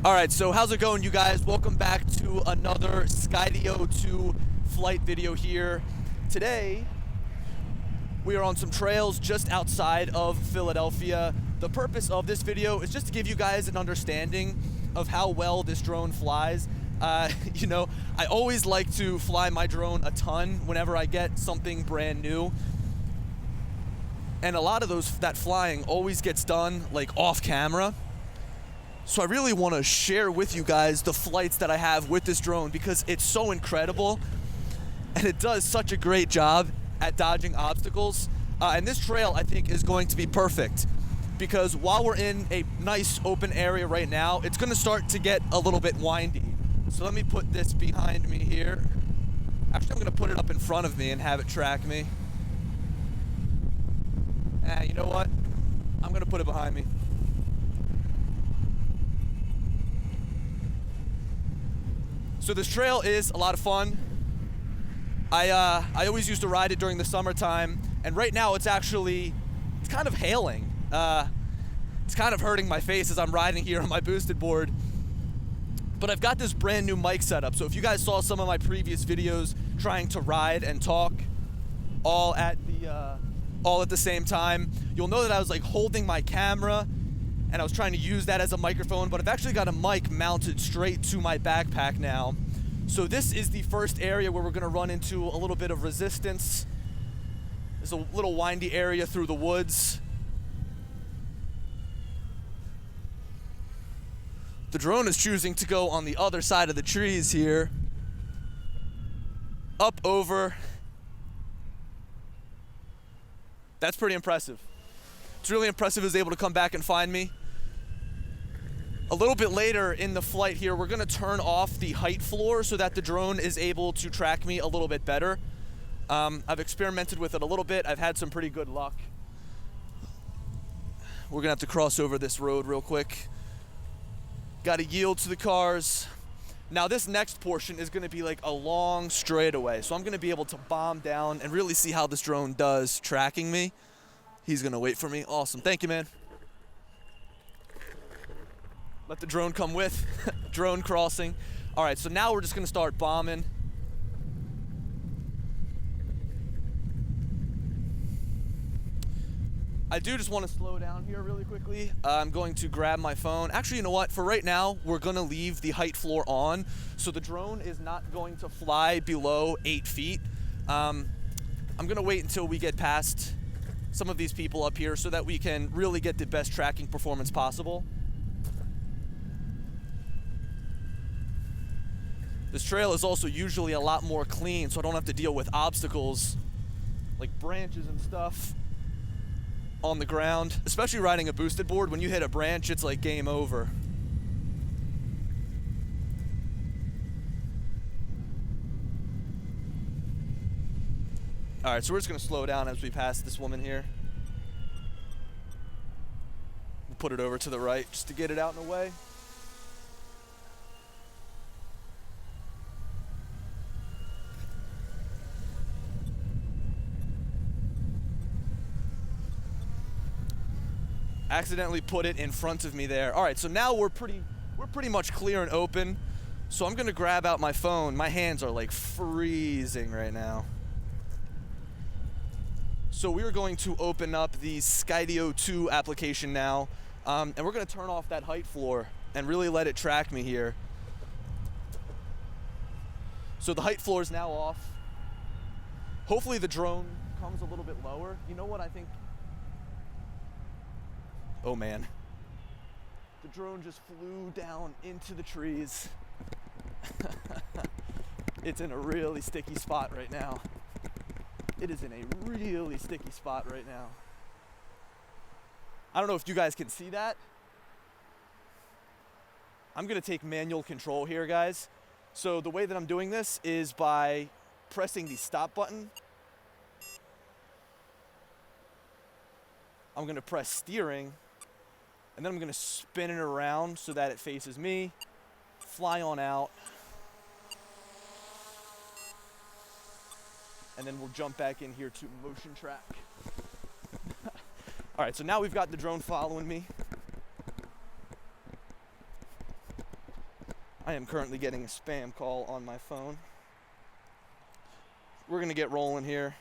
All right, so how's it going, you guys? Welcome back to another Skydio 2 flight video here. Today, we are on some trails just outside of Philadelphia. The purpose of this video is just to give you guys an understanding of how well this drone flies. I always like to fly my drone a ton whenever I get something brand new. And a lot of that flying always gets done like off camera. So I really want to share with you guys the flights that I have with this drone because it's so incredible and it does such a great job at dodging obstacles. And this trail, I think, is going to be perfect because while we're in a nice open area right now, it's going to start to get a little bit windy. So let me put this behind me here. Actually, I'm going to put it up in front of me and have it track me. And you know what? I'm going to put it behind me. So this trail is a lot of fun. I always used to ride it during the summertime, and right now it's kind of hailing. It's kind of hurting my face as I'm riding here on my boosted board. But I've got this brand new mic setup, so if you guys saw some of my previous videos trying to ride and talk all at the same time, you'll know that I was like holding my camera and I was trying to use that as a microphone, but I've actually got a mic mounted straight to my backpack now. So this is the first area where we're gonna run into a little bit of resistance. There's a little windy area through the woods. The drone is choosing to go on the other side of the trees here. Up over. That's pretty impressive. It's really impressive it was able to come back and find me. A little bit later in the flight here, we're gonna turn off the height floor so that the drone is able to track me a little bit better. I've experimented with it a little bit. I've had some pretty good luck. We're gonna have to cross over this road real quick. Gotta yield to the cars. Now this next portion is gonna be like a long straightaway, so I'm gonna be able to bomb down and really see how this drone does tracking me. He's gonna wait for me. Awesome, thank you, man. Let the drone come with. Drone crossing. All right, so now we're just gonna start bombing. I do just want to slow down here really quickly. I'm going to grab my phone. Actually, you know what? For right now, we're gonna leave the height floor on, so the drone is not going to fly below 8 feet. I'm gonna wait until we get past some of these people up here so that we can really get the best tracking performance possible. This trail is also usually a lot more clean, so I don't have to deal with obstacles like branches and stuff on the ground. Especially riding a boosted board, when you hit a branch, it's like game over. All right, so we're just gonna slow down as we pass this woman here. We'll put it over to the right just to get it out in the way. Accidentally put it in front of me there. All right, so now we're pretty much clear and open. So I'm gonna grab out my phone. My hands are like freezing right now. So we're going to open up the Skydio 2 application now, and we're gonna turn off that height floor and really let it track me here. So the height floor is now off. Hopefully the drone comes a little bit lower. You know what I think? Oh man, the drone just flew down into the trees. It's in a really sticky spot right now. It is in a really sticky spot right now. I don't know if you guys can see that. I'm gonna take manual control here, guys. So the way that I'm doing this is by pressing the stop button. I'm gonna press steering, and then I'm gonna spin it around so that it faces me, fly on out, and then we'll jump back in here to motion track. All right, so now we've got the drone following me. I am currently getting a spam call on my phone. We're gonna get rolling here.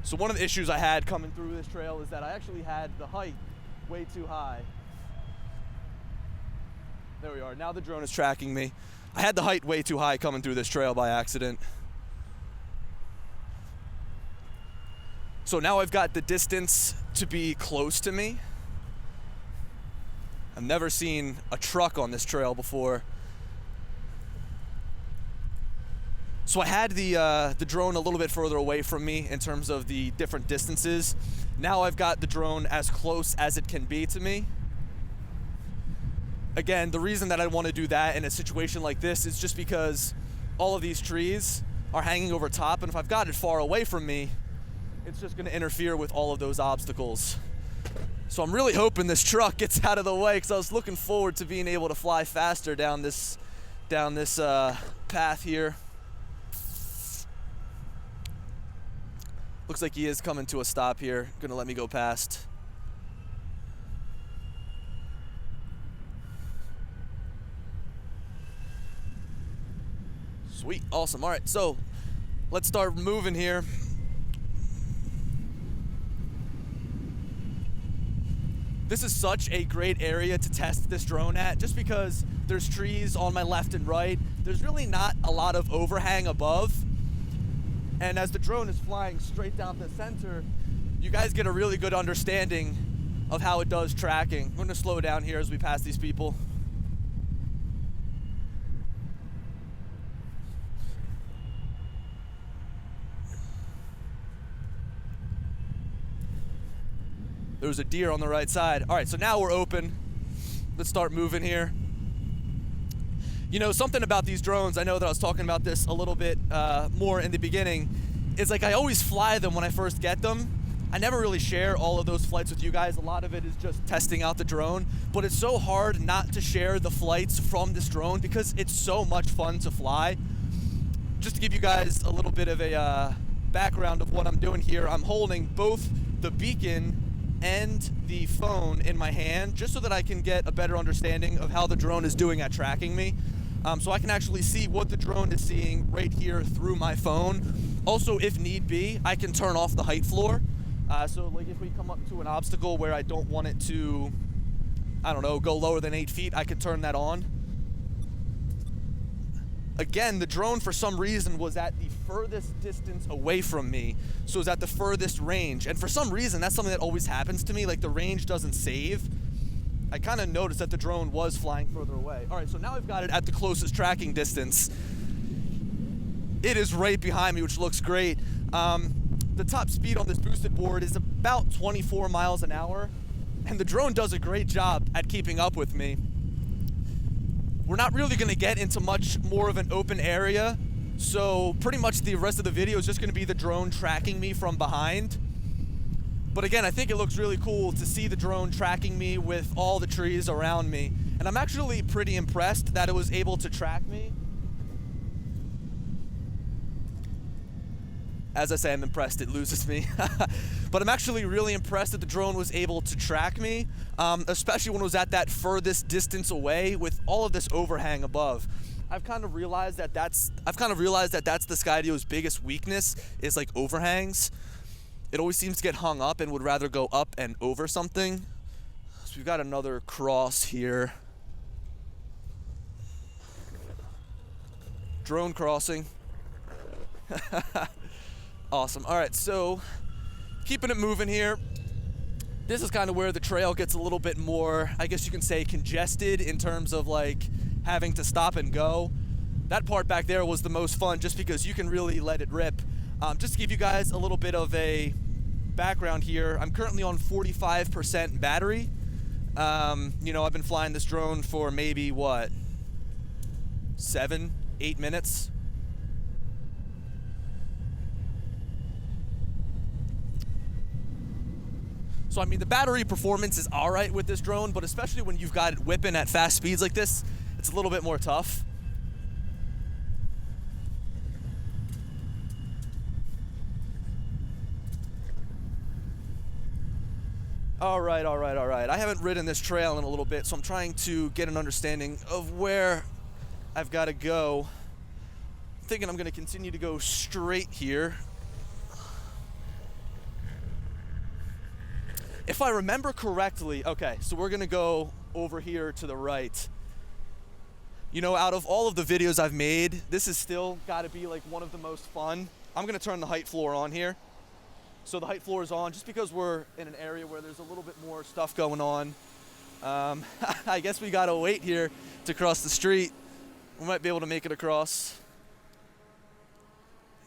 So one of the issues I had coming through this trail is that I actually had the height way too high. There we are. Now the drone is tracking me. I had the height way too high coming through this trail by accident. So now I've got the distance to be close to me. I've never seen a truck on this trail before. So I had the drone a little bit further away from me in terms of the different distances. Now I've got the drone as close as it can be to me. Again, the reason that I want to do that in a situation like this is just because all of these trees are hanging over top, and if I've got it far away from me, it's just going to interfere with all of those obstacles. So I'm really hoping this truck gets out of the way, because I was looking forward to being able to fly faster down this path here. Looks like he is coming to a stop here. Gonna let me go past. Sweet, awesome. All right, so let's start moving here. This is such a great area to test this drone at, just because there's trees on my left and right. There's really not a lot of overhang above. And as the drone is flying straight down the center, you guys get a really good understanding of how it does tracking. We're gonna slow down here as we pass these people. There was a deer on the right side. All right, so now we're open. Let's start moving here. You know, something about these drones, I know that I was talking about this a little bit more in the beginning, is like I always fly them when I first get them. I never really share all of those flights with you guys. A lot of it is just testing out the drone, but it's so hard not to share the flights from this drone because it's so much fun to fly. Just to give you guys a little bit of a background of what I'm doing here, I'm holding both the beacon and the phone in my hand just so that I can get a better understanding of how the drone is doing at tracking me. So I can actually see what the drone is seeing right here through my phone. Also, if need be, I can turn off the height floor. So like if we come up to an obstacle where I don't want it to, I don't know, go lower than 8 feet, I can turn that on. Again, the drone for some reason was at the furthest distance away from me, so it was at the furthest range. And for some reason, that's something that always happens to me, like the range doesn't save. I kind of noticed that the drone was flying further away. All right, so now I've got it at the closest tracking distance. It is right behind me, which looks great. The top speed on this boosted board is about 24 miles an hour, and the drone does a great job at keeping up with me. We're not really gonna get into much more of an open area, so pretty much the rest of the video is just gonna be the drone tracking me from behind. But again, I think it looks really cool to see the drone tracking me with all the trees around me. And I'm actually pretty impressed that it was able to track me. As I say, I'm impressed, it loses me. But I'm actually really impressed that the drone was able to track me, especially when it was at that furthest distance away with all of this overhang above. I've kind of realized that that's the Skydio's biggest weakness, is like overhangs. It always seems to get hung up and would rather go up and over something. So we've got another cross here. Drone crossing. Awesome. All right, so keeping it moving here. This is kind of where the trail gets a little bit more, I guess you can say, congested in terms of like having to stop and go. That part back there was the most fun just because you can really let it rip. Just to give you guys a little bit of a background here, I'm currently on 45% battery. You know, I've been flying this drone for maybe, what, 7, 8 minutes? So, I mean, the battery performance is all right with this drone, but especially when you've got it whipping at fast speeds like this, it's a little bit more tough. All right, all right, all right. I haven't ridden this trail in a little bit, so I'm trying to get an understanding of where I've got to go. I'm thinking I'm going to continue to go straight here. If I remember correctly, okay, so we're going to go over here to the right. You know, out of all of the videos I've made, this has still got to be like one of the most fun. I'm going to turn the height floor on here. So the height floor is on just because we're in an area where there's a little bit more stuff going on. I guess we got to wait here to cross the street. We might be able to make it across.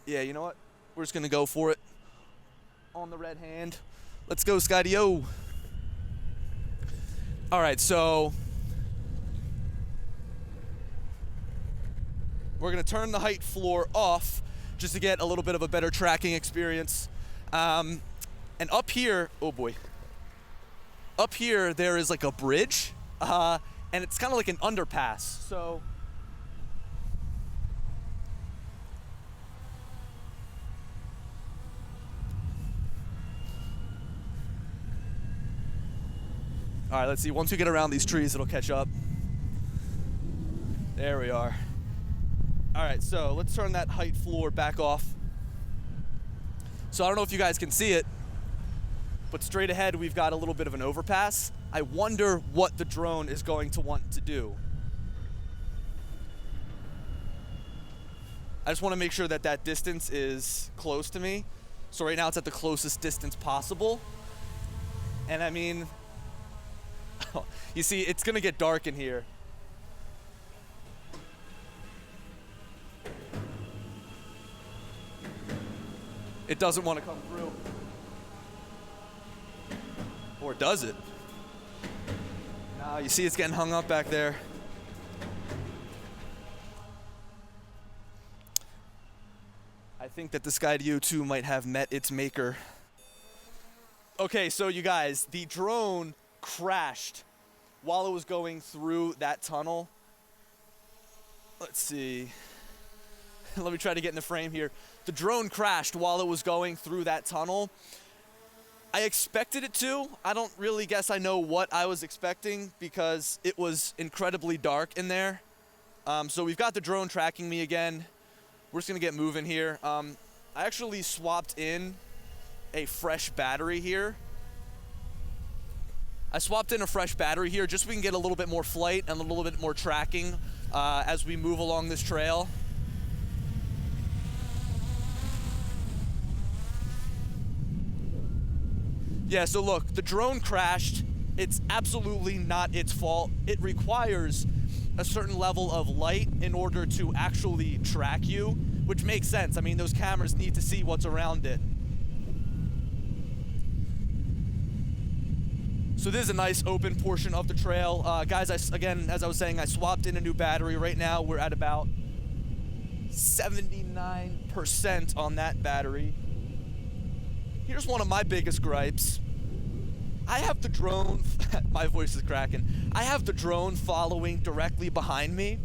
Yeah, you know what? We're just going to go for it on the red hand. Let's go, Skydio. All right, so we're going to turn the height floor off just to get a little bit of a better tracking experience. And up here, oh boy, up here there is like a bridge, and it's kind of like an underpass. So all right, let's see. Once we get around these trees, it'll catch up. There we are. All right, so let's turn that height floor back off. So I don't know if you guys can see it, but straight ahead we've got a little bit of an overpass. I wonder what the drone is going to want to do. I just want to make sure that that distance is close to me. So right now it's at the closest distance possible. And I mean, you see, it's going to get dark in here. It doesn't want to come through. Or does it? Nah, you see it's getting hung up back there. I think that the Skydio 2 might have met its maker. Okay, so you guys, the drone crashed while it was going through that tunnel. Let's see. Let me try to get in the frame here. The drone crashed while it was going through that tunnel. I expected it to. I don't really guess I know what I was expecting because it was incredibly dark in there. So we've got the drone tracking me again. We're just gonna get moving here. I actually swapped in a fresh battery here. I swapped in a fresh battery here just so we can get a little bit more flight and a little bit more tracking as we move along this trail. Yeah, so look, the drone crashed. It's absolutely not its fault. It requires a certain level of light in order to actually track you, which makes sense. I mean, those cameras need to see what's around it. So this is a nice open portion of the trail. Guys, again, as I was saying, I swapped in a new battery. Right now, we're at about 79% on that battery. Here's one of my biggest gripes. I have the drone, my voice is cracking. I have the drone following directly behind me,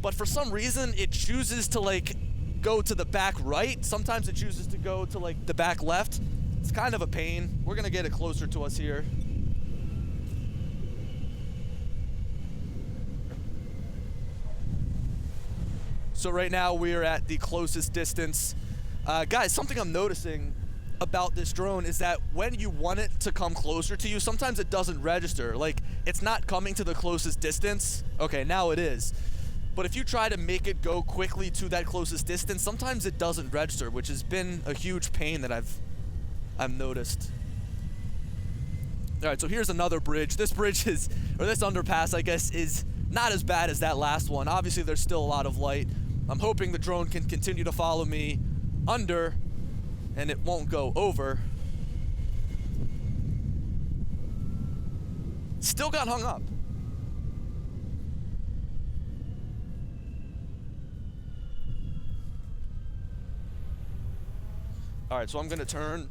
but for some reason it chooses to like go to the back right. Sometimes it chooses to go to like the back left. It's kind of a pain. We're gonna get it closer to us here. So right now we are at the closest distance. Guys, something I'm noticing about this drone is that when you want it to come closer to you, sometimes it doesn't register. Like, it's not coming to the closest distance. Okay, now it is. But if you try to make it go quickly to that closest distance, sometimes it doesn't register, which has been a huge pain that I've noticed. All right, so here's another bridge. This bridge is, or this underpass, I guess, is not as bad as that last one. Obviously, there's still a lot of light. I'm hoping the drone can continue to follow me under and it won't go over. Still got hung up. All right, so I'm gonna turn